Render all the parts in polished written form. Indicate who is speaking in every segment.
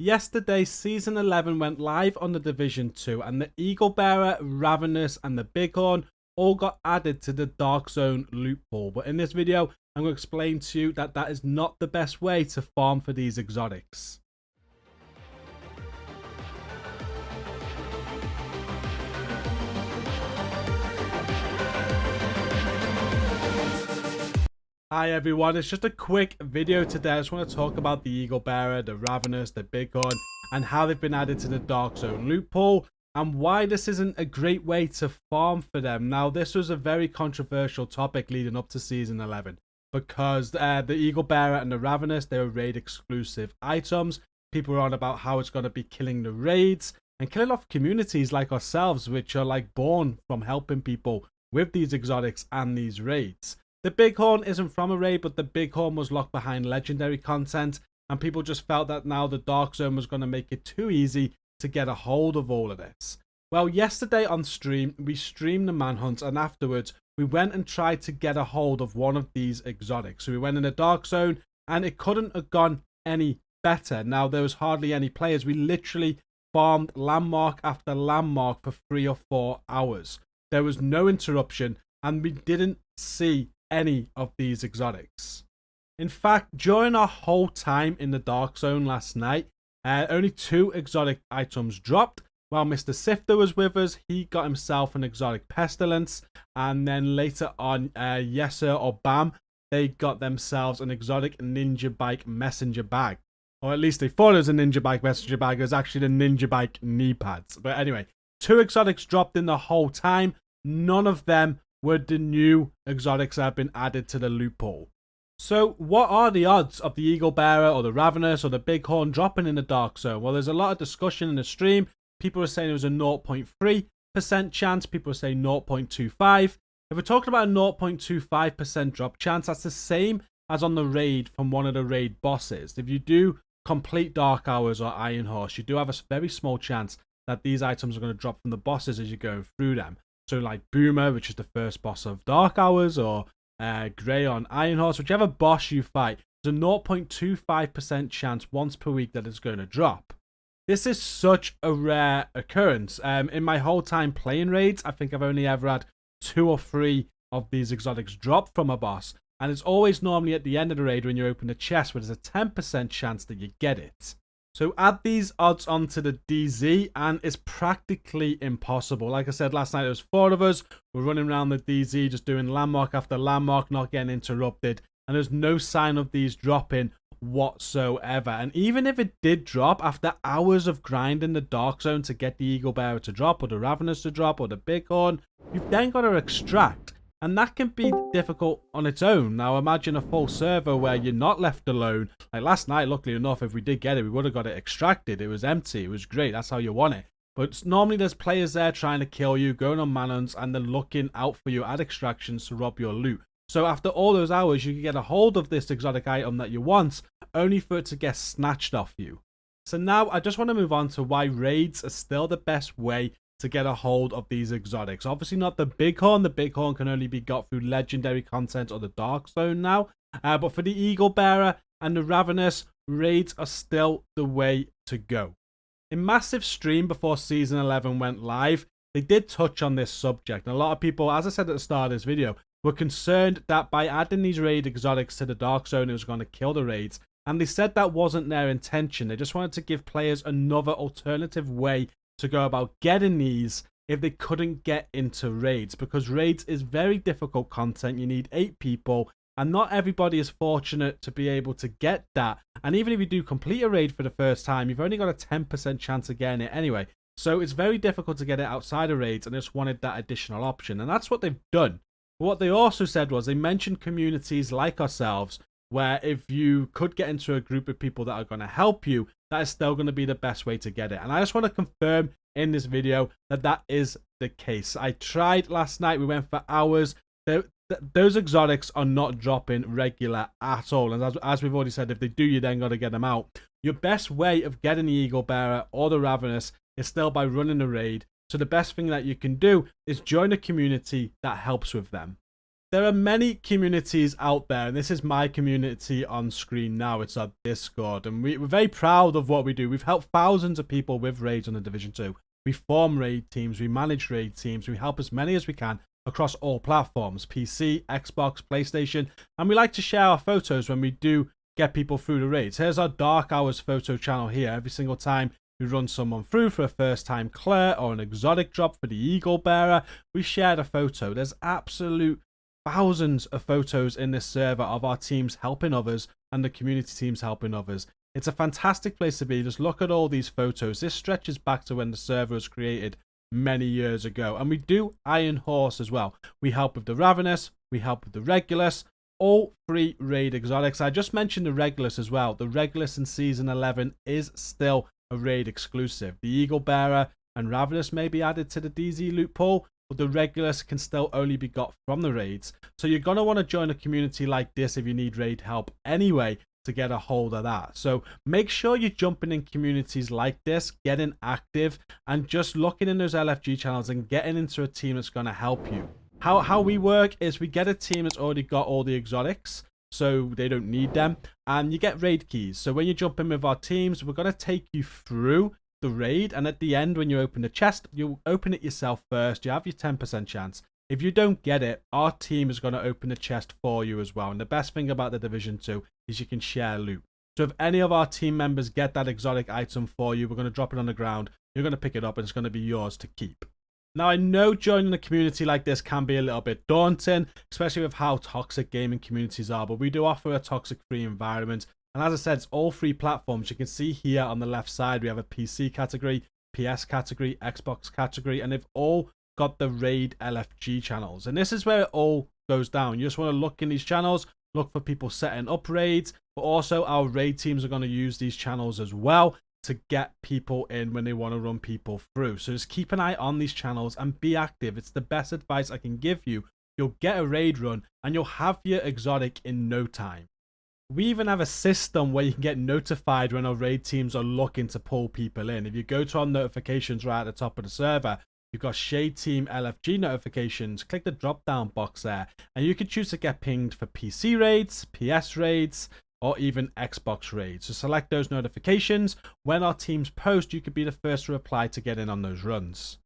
Speaker 1: Yesterday, Season 11 went live on the Division 2, and the Eagle Bearer, Ravenous, and the Bighorn all got added to the Dark Zone loot pool. But in this video, I'm going to explain to you that that is not the best way to farm for these exotics. Hi everyone, it's just a quick video today. I just want to talk about the Eagle Bearer, the Ravenous, the Bighorn, and how they've been added to the Dark Zone loot pool, and why this isn't a great way to farm for them. Now, this was a very controversial topic leading up to Season 11, because the Eagle Bearer and the Ravenous, they were raid exclusive items. People were on about how it's going to be killing the raids, and killing off communities like ourselves, which are like born from helping people with these exotics and these raids. The Bighorn isn't from a raid, but the Bighorn was locked behind legendary content, and people just felt that now the Dark Zone was going to make it too easy to get a hold of all of this. Well, yesterday on stream, we streamed the manhunt, and afterwards, we went and tried to get a hold of one of these exotics. So we went in the Dark Zone, and it couldn't have gone any better. Now, there was hardly any players. We literally farmed landmark after landmark for 3 or 4 hours. There was no interruption, and we didn't see any of these exotics. In fact, during our whole time in the Dark Zone last night, only 2 exotic items dropped. While Mr. Sifter was with us, he got himself an exotic pestilence, and then later on, Yesser or Bam, they got themselves an exotic ninja bike messenger bag. Or at least they thought it was a ninja bike messenger bag. It was actually the ninja bike knee pads. But anyway, 2 exotics dropped in the whole time. None of them were the new exotics that have been added to the loot pool. So what are the odds of the Eagle Bearer or the Ravenous or the Bighorn dropping in the Dark Zone? Well, there's a lot of discussion in the stream. People are saying it was a 0.3% chance. People are saying 0.25. If we're talking about a 0.25% drop chance, that's the same as on the raid from one of the raid bosses. If you do complete Dark Hours or Iron Horse, you do have a very small chance that these items are going to drop from the bosses as you're going through them. So like Boomer, which is the first boss of Dark Hours, or Grey on Iron Horse, whichever boss you fight, there's a 0.25% chance once per week that it's going to drop. This is such a rare occurrence. In my whole time playing raids, I think I've only ever had 2 or 3 of these exotics drop from a boss. And it's always normally at the end of the raid when you open the chest where there's a 10% chance that you get it. So add these odds onto the DZ and it's practically impossible. Like I said last night, there was 4 of us. We're running around the DZ just doing landmark after landmark, not getting interrupted. And there's no sign of these dropping whatsoever. And even if it did drop after hours of grinding the Dark Zone to get the Eagle Bearer to drop or the Ravenous to drop or the Bighorn, you've then got to extract. And that can be difficult on its own. Now imagine a full server where you're not left alone. Like last night, luckily enough, if we did get it, we would have got it extracted. It was empty. It was great. That's how you want it. But normally there's players there trying to kill you, going on manhunts, and they're looking out for you at extractions to rob your loot. So after all those hours, you can get a hold of this exotic item that you want, only for it to get snatched off you. So now I just want to move on to why raids are still the best way to get a hold of these exotics. Obviously not the Bighorn. The Bighorn can only be got through legendary content or the Dark Zone now. But for the Eagle Bearer and the Ravenous, raids are still the way to go. In Massive stream before Season 11 went live, they did touch on this subject. And a lot of people, as I said at the start of this video, were concerned that by adding these raid exotics to the Dark Zone, it was going to kill the raids. And they said that wasn't their intention. They just wanted to give players another alternative way to go about getting these if they couldn't get into raids, because raids is very difficult content. You need 8 people and not everybody is fortunate to be able to get that. And even if you do complete a raid for the first time, you've only got a 10% chance of getting it anyway. So it's very difficult to get it outside of raids, and they just wanted that additional option, and that's what they've done. But what they also said was they mentioned communities like ourselves where if you could get into a group of people that are going to help you, that is still going to be the best way to get it. And I just want to confirm in this video that that is the case. I tried last night. We went for hours. Those exotics are not dropping regular at all. And as we've already said, if they do, you then got to get them out. Your best way of getting the Eagle Bearer or the Ravenous is still by running a raid. So the best thing that you can do is join a community that helps with them. There are many communities out there, and this is my community on screen now. It's our Discord, and we're very proud of what we do. We've helped thousands of people with raids on the Division 2. We form raid teams, we manage raid teams, we help as many as we can across all platforms, PC, Xbox, PlayStation, and we like to share our photos when we do get people through the raids. Here's our Dark Hours photo channel here. Every single time we run someone through for a first time clear or an exotic drop for the Eagle Bearer, we share the photo. There's absolute thousands of photos in this server of our teams helping others and the community teams helping others. It's a fantastic place to be. Just look at all these photos. This stretches back to when the server was created many years ago. And we do Iron Horse as well. We help with the Ravenous, we help with the Regulus, all 3 raid exotics. I just mentioned the Regulus as well. The Regulus in Season 11 is still a raid exclusive. The Eagle Bearer and Ravenous may be added to the DZ loot pool, but the Regulus can still only be got from the raids. So you're going to want to join a community like this if you need raid help anyway to get a hold of that. So make sure you're jumping in communities like this, getting active, and just looking in those LFG channels and getting into a team that's going to help you. How we work is we get a team that's already got all the exotics, so they don't need them, and you get raid keys. So when you jump in with our teams, we're going to take you through the raid, and at the end when you open the chest, you open it yourself first. You have your 10% chance. If you don't get it, our team is going to open the chest for you as well. And the best thing about the Division 2 is you can share loot. So if any of our team members get that exotic item for you, we're going to drop it on the ground, you're going to pick it up, and it's going to be yours to keep. Now, I know joining a community like this can be a little bit daunting, especially with how toxic gaming communities are, but we do offer a toxic-free environment. And as I said, it's all 3 platforms. You can see here on the left side, we have a PC category, PS category, Xbox category, and they've all got the raid LFG channels. And this is where it all goes down. You just want to look in these channels, look for people setting up raids, but also our raid teams are going to use these channels as well to get people in when they want to run people through. So just keep an eye on these channels and be active. It's the best advice I can give you. You'll get a raid run and you'll have your exotic in no time. We even have a system where you can get notified when our raid teams are looking to pull people in. If you go to our notifications right at the top of the server, you've got Shade Team LFG notifications. Click the drop down box there and you can choose to get pinged for PC raids, PS raids, or even Xbox raids. So select those notifications. When our teams post, you could be the first to reply to get in on those runs.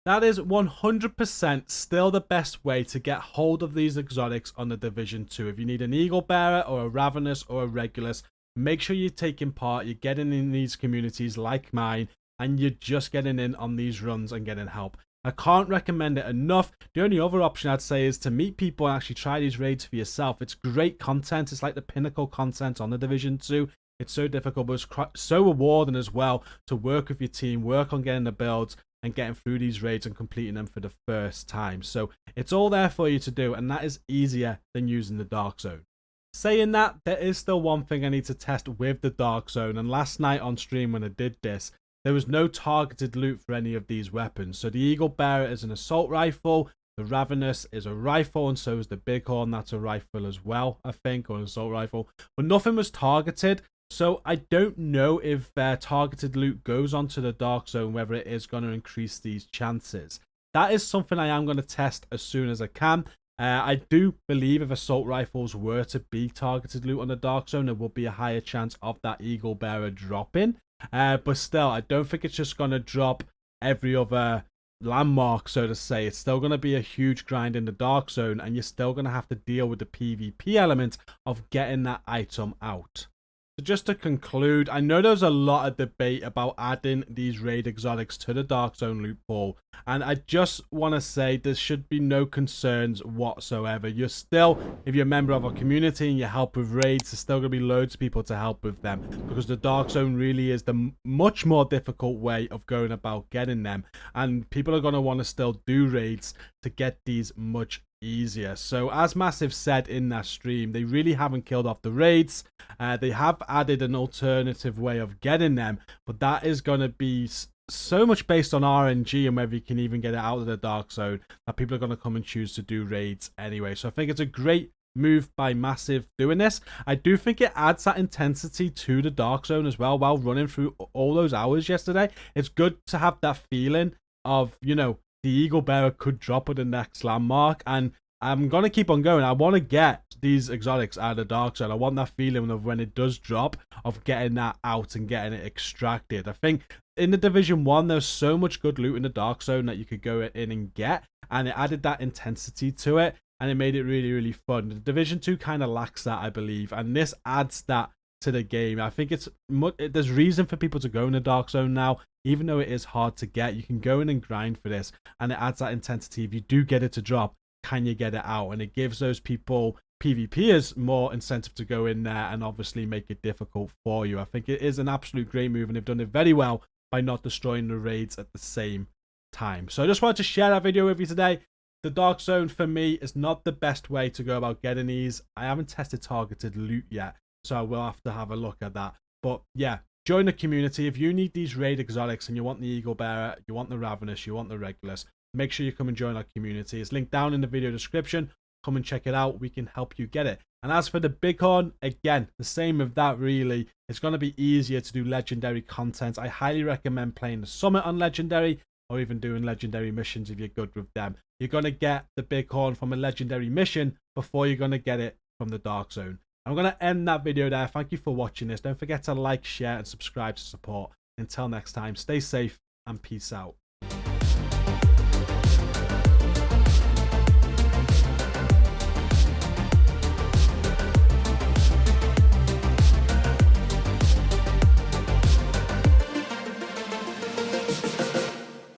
Speaker 1: That is 100% still the best way to get hold of these exotics on the Division 2. If you need an Eagle Bearer or a Ravenous or a Regulus, make sure you're taking part, you're getting in these communities like mine, and you're just getting in on these runs and getting help. I can't recommend it enough. The only other option I'd say is to meet people and actually try these raids for yourself. It's great content. It's like the pinnacle content on the Division 2. It's so difficult, but it's so rewarding as well to work with your team, work on getting the builds and getting through these raids and completing them for the first time. So it's all there for you to do, and that is easier than using the Dark Zone. Saying that, there is still one thing I need to test with the Dark Zone, and last night on stream when I did this, there was no targeted loot for any of these weapons. So the Eagle Bearer is an assault rifle, the Ravenous is a rifle, and so is the Bighorn. That's a rifle as well, I think, or an assault rifle. But nothing was targeted, so I don't know if targeted loot goes onto the Dark Zone, whether it is going to increase these chances. That is something I am going to test as soon as I can. I do believe if assault rifles were to be targeted loot on the Dark Zone, there will be a higher chance of that Eagle Bearer dropping. But still, I don't think it's just going to drop every other landmark, so to say. It's still going to be a huge grind in the Dark Zone, and you're still going to have to deal with the PvP element of getting that item out. So just to conclude, I know there's a lot of debate about adding these raid exotics to the Dark Zone loot pool, and I just want to say there should be no concerns whatsoever. You're still, if you're a member of our community and you help with raids, there's still going to be loads of people to help with them, because the Dark Zone really is the much more difficult way of going about getting them, and people are going to want to still do raids to get these much easier. So as Massive said in that stream, they really haven't killed off the raids. They have added an alternative way of getting them, but that is going to be so much based on RNG and whether you can even get it out of the Dark Zone that people are going to come and choose to do raids anyway. So I think it's a great move by Massive doing this. I do think it adds that intensity to the Dark Zone as well while running through all those hours yesterday. It's good to have that feeling of, you know, the Eagle Bearer could drop at the next landmark, and I'm going to keep on going. I want to get these exotics out of the dark zone. I want that feeling of when it does drop, of getting that out and getting it extracted. I think in the Division 1, there's so much good loot in the dark zone that you could go in and get, and it added that intensity to it, and it made it really, really fun. The Division 2 kind of lacks that, I believe, and this adds that to the game. I think there's reason for people to go in the dark zone now, even though it is hard to get. You can go in and grind for this, and it adds that intensity. If you do get it to drop, can you get it out? And it gives those people, PvPers, more incentive to go in there and obviously make it difficult for you. I think it is an absolute great move, and they've done it very well by not destroying the raids at the same time. So I just wanted to share that video with you today. The dark zone for me is not the best way to go about getting these. I haven't tested targeted loot yet, so I will have to have a look at that. But yeah, join the community. If you need these raid exotics and you want the Eagle Bearer, you want the Ravenous, you want the Regulus, make sure you come and join our community. It's linked down in the video description. Come and check it out. We can help you get it. And as for the Bighorn, again, the same with that really. It's going to be easier to do legendary content. I highly recommend playing the Summit on legendary, or even doing legendary missions if you're good with them. You're going to get the Bighorn from a legendary mission before you're going to get it from the dark zone. I'm going to end that video there. Thank you for watching this. Don't forget to like, share, and subscribe to support. Until next time, stay safe and peace out.